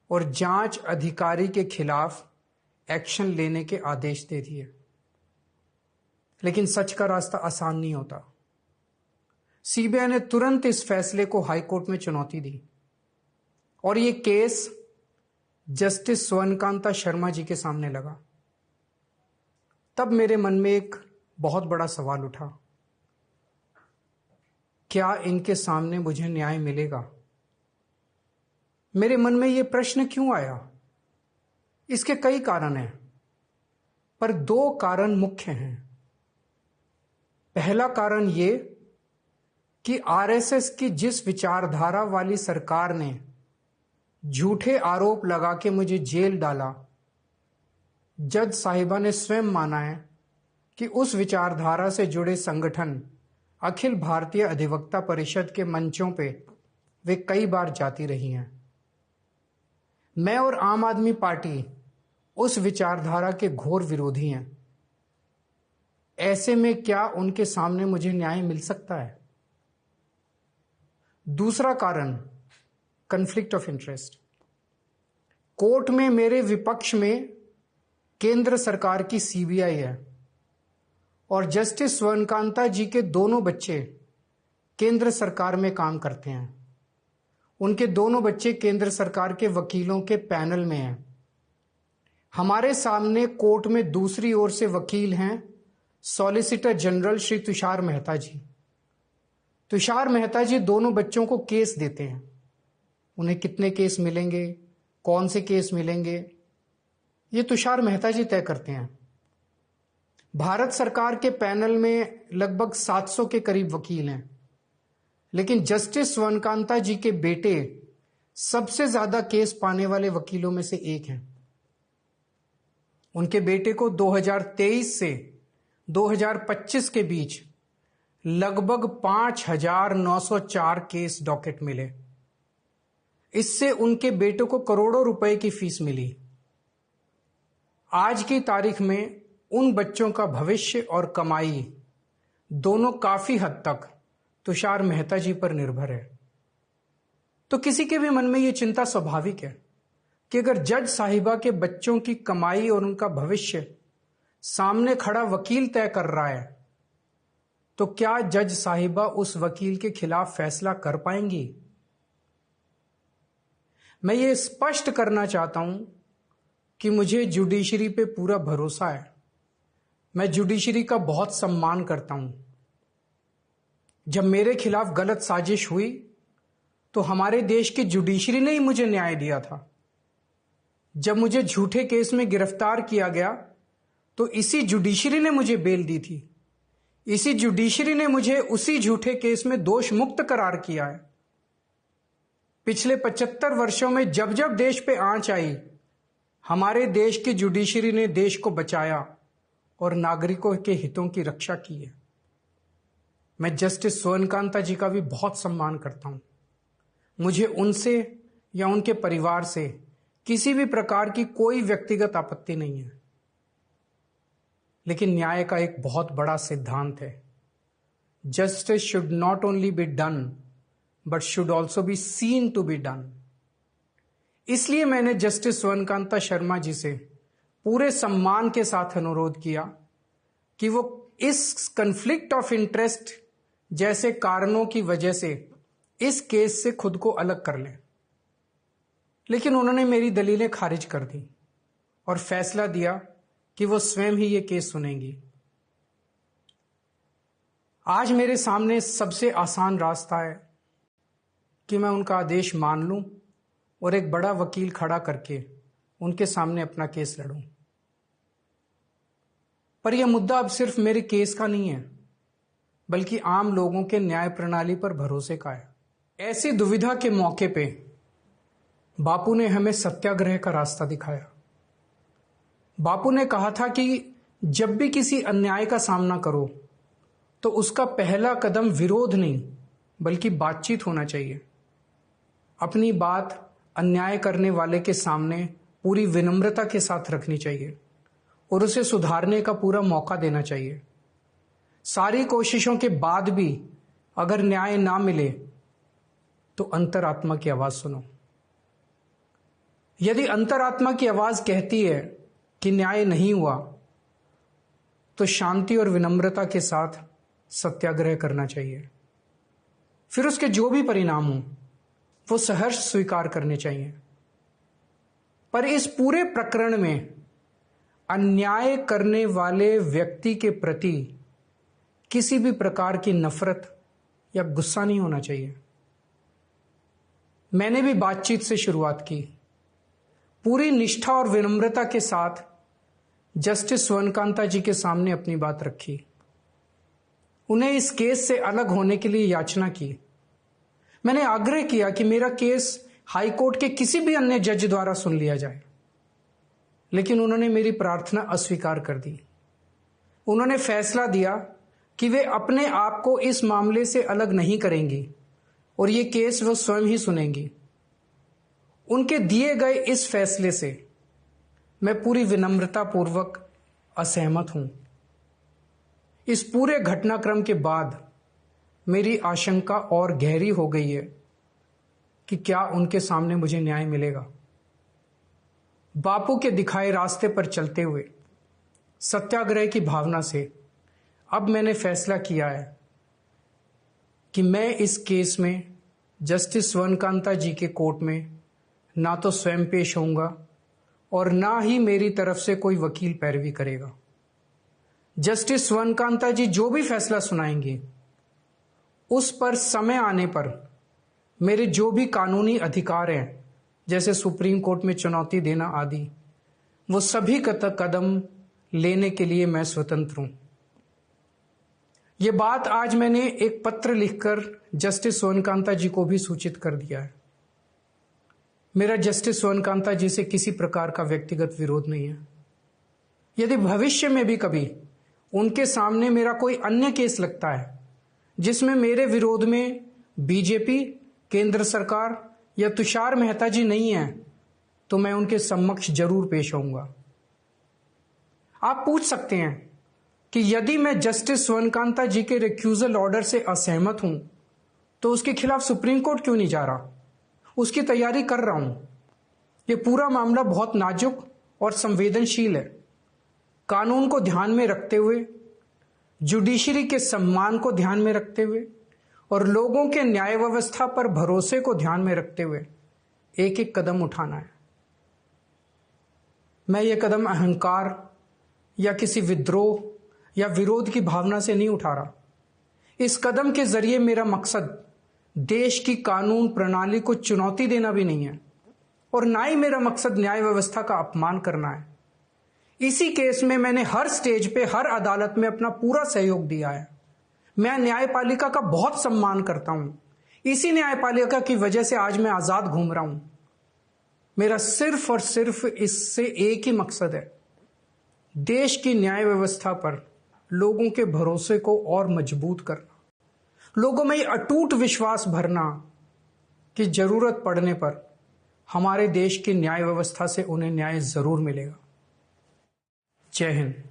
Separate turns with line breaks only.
और जांच अधिकारी के खिलाफ एक्शन लेने के आदेश दे दिए। लेकिन सच का रास्ता आसान नहीं होता। सीबीआई ने तुरंत इस फैसले को हाईकोर्ट में चुनौती दी और यह केस जस्टिस स्वर्णकांता शर्मा जी के सामने लगा। तब मेरे मन में एक बहुत बड़ा सवाल उठा, क्या इनके सामने मुझे न्याय मिलेगा? मेरे मन में यह प्रश्न क्यों आया? इसके कई कारण हैं, पर दो कारण मुख्य हैं। पहला कारण यह कि आरएसएस की जिस विचारधारा वाली सरकार ने झूठे आरोप लगा के मुझे जेल डाला, जज साहिबा ने स्वयं माना है कि उस विचारधारा से जुड़े संगठन अखिल भारतीय अधिवक्ता परिषद के मंचों पे वे कई बार जाती रही हैं। मैं और आम आदमी पार्टी उस विचारधारा के घोर विरोधी हैं। ऐसे में क्या उनके सामने मुझे न्याय मिल सकता है? दूसरा कारण, कॉन्फ्लिक्ट ऑफ इंटरेस्ट। कोर्ट में मेरे विपक्ष में केंद्र सरकार की सीबीआई है और जस्टिस स्वर्णकांता जी के दोनों बच्चे केंद्र सरकार में काम करते हैं। उनके दोनों बच्चे केंद्र सरकार के वकीलों के पैनल में हैं। हमारे सामने कोर्ट में दूसरी ओर से वकील हैं सॉलिसिटर जनरल श्री तुषार मेहता जी। तुषार मेहता जी दोनों बच्चों को केस देते हैं। उन्हें कितने केस मिलेंगे, कौन से केस मिलेंगे, ये तुषार मेहता जी तय करते हैं। भारत सरकार के पैनल में लगभग 700 के करीब वकील हैं, लेकिन जस्टिस स्वर्णकांता जी के बेटे सबसे ज्यादा केस पाने वाले वकीलों में से एक हैं। उनके बेटे को 2023 से 2025 के बीच लगभग 5,904 केस डॉकेट मिले। इससे उनके बेटे को करोड़ों रुपए की फीस मिली। आज की तारीख में उन बच्चों का भविष्य और कमाई दोनों काफी हद तक तुषार मेहता जी पर निर्भर है। तो किसी के भी मन में यह चिंता स्वाभाविक है कि अगर जज साहिबा के बच्चों की कमाई और उनका भविष्य सामने खड़ा वकील तय कर रहा है, तो क्या जज साहिबा उस वकील के खिलाफ फैसला कर पाएंगी? मैं ये स्पष्ट करना चाहता हूं कि मुझे जुडिशरी पे पूरा भरोसा है। मैं जुडिशरी का बहुत सम्मान करता हूं। जब मेरे खिलाफ गलत साजिश हुई तो हमारे देश की जुडिशरी ने ही मुझे न्याय दिया था। जब मुझे झूठे केस में गिरफ्तार किया गया तो इसी जुडिशरी ने मुझे बेल दी थी। इसी जुडिशरी ने मुझे उसी झूठे केस में दोष मुक्त करार किया है। पिछले 75 वर्षों में जब जब देश पे आंच आई, हमारे देश की जुडिशरी ने देश को बचाया और नागरिकों के हितों की रक्षा की है। मैं जस्टिस स्वर्णकांता जी का भी बहुत सम्मान करता हूं। मुझे उनसे या उनके परिवार से किसी भी प्रकार की कोई व्यक्तिगत आपत्ति नहीं है। लेकिन न्याय का एक बहुत बड़ा सिद्धांत है, justice should not only be done but should also be seen to be done. इसलिए मैंने जस्टिस स्वर्णकांता शर्मा जी से पूरे सम्मान के साथ अनुरोध किया कि वो इस कॉन्फ्लिक्ट ऑफ इंटरेस्ट जैसे कारणों की वजह से इस केस से खुद को अलग कर लें। लेकिन उन्होंने मेरी दलीलें खारिज कर दी और फैसला दिया कि वो स्वयं ही ये केस सुनेंगी। आज मेरे सामने सबसे आसान रास्ता है कि मैं उनका आदेश मान लूं और एक बड़ा वकील खड़ा करके उनके सामने अपना केस लड़ूं। पर यह मुद्दा अब सिर्फ मेरे केस का नहीं है, बल्कि आम लोगों के न्याय प्रणाली पर भरोसे का है। ऐसी दुविधा के मौके पे बापू ने हमें सत्याग्रह का रास्ता दिखाया। बापू ने कहा था कि जब भी किसी अन्याय का सामना करो तो उसका पहला कदम विरोध नहीं बल्कि बातचीत होना चाहिए। अपनी बात अन्याय करने वाले के सामने पूरी विनम्रता के साथ रखनी चाहिए और उसे सुधारने का पूरा मौका देना चाहिए। सारी कोशिशों के बाद भी अगर न्याय ना मिले तो अंतरात्मा की आवाज सुनो। यदि अंतरात्मा की आवाज कहती है कि न्याय नहीं हुआ, तो शांति और विनम्रता के साथ सत्याग्रह करना चाहिए। फिर उसके जो भी परिणाम हो वो सहर्ष स्वीकार करने चाहिए। पर इस पूरे प्रकरण में अन्याय करने वाले व्यक्ति के प्रति किसी भी प्रकार की नफरत या गुस्सा नहीं होना चाहिए। मैंने भी बातचीत से शुरुआत की, पूरी निष्ठा और विनम्रता के साथ जस्टिस स्वर्णकांता जी के सामने अपनी बात रखी, उन्हें इस केस से अलग होने के लिए याचना की। मैंने आग्रह किया कि मेरा केस हाईकोर्ट के किसी भी अन्य जज द्वारा सुन लिया जाए, लेकिन उन्होंने मेरी प्रार्थना अस्वीकार कर दी। उन्होंने फैसला दिया कि वे अपने आप को इस मामले से अलग नहीं करेंगी और ये केस वो स्वयं ही सुनेंगी। उनके दिए गए इस फैसले से मैं पूरी विनम्रता पूर्वक असहमत हूं। इस पूरे घटनाक्रम के बाद मेरी आशंका और गहरी हो गई है कि क्या उनके सामने मुझे न्याय मिलेगा। बापू के दिखाए रास्ते पर चलते हुए सत्याग्रह की भावना से अब मैंने फैसला किया है कि मैं इस केस में जस्टिस स्वर्णकांता जी के कोर्ट में ना तो स्वयं पेश होऊंगा और ना ही मेरी तरफ से कोई वकील पैरवी करेगा। जस्टिस स्वर्णकांता जी जो भी फैसला सुनाएंगे उस पर समय आने पर मेरे जो भी कानूनी अधिकार हैं, जैसे सुप्रीम कोर्ट में चुनौती देना आदि, वो सभी कदम लेने के लिए मैं स्वतंत्र हूं। ये बात आज मैंने एक पत्र लिखकर जस्टिस स्वर्णकांता जी को भी सूचित कर दिया है। मेरा जस्टिस स्वर्णकांता जी से किसी प्रकार का व्यक्तिगत विरोध नहीं है। यदि भविष्य में भी कभी उनके सामने मेरा कोई अन्य केस लगता है जिसमें मेरे विरोध में बीजेपी, केंद्र सरकार या तुषार मेहता जी नहीं है, तो मैं उनके समक्ष जरूर पेश होऊंगा। आप पूछ सकते हैं कि यदि मैं जस्टिस स्वर्णकांता जी के रिक्यूजल ऑर्डर से असहमत हूं तो उसके खिलाफ सुप्रीम कोर्ट क्यों नहीं जा रहा? उसकी तैयारी कर रहा हूं। यह पूरा मामला बहुत नाजुक और संवेदनशील है। कानून को ध्यान में रखते हुए, जुडिशरी के सम्मान को ध्यान में रखते हुए और लोगों के न्याय व्यवस्था पर भरोसे को ध्यान में रखते हुए एक एक कदम उठाना है। मैं ये कदम अहंकार या किसी विद्रोह या विरोध की भावना से नहीं उठा रहा। इस कदम के जरिए मेरा मकसद देश की कानून प्रणाली को चुनौती देना भी नहीं है और ना ही मेरा मकसद न्याय व्यवस्था का अपमान करना है। इसी केस में मैंने हर स्टेज पे, हर अदालत में अपना पूरा सहयोग दिया है। मैं न्यायपालिका का बहुत सम्मान करता हूं। इसी न्यायपालिका की वजह से आज मैं आजाद घूम रहा हूं। मेरा सिर्फ और सिर्फ इससे एक ही मकसद है, देश की न्याय व्यवस्था पर लोगों के भरोसे को और मजबूत करना, लोगों में अटूट विश्वास भरना कि जरूरत पड़ने पर हमारे देश की न्याय व्यवस्था से उन्हें न्याय जरूर मिलेगा। जय हिंद।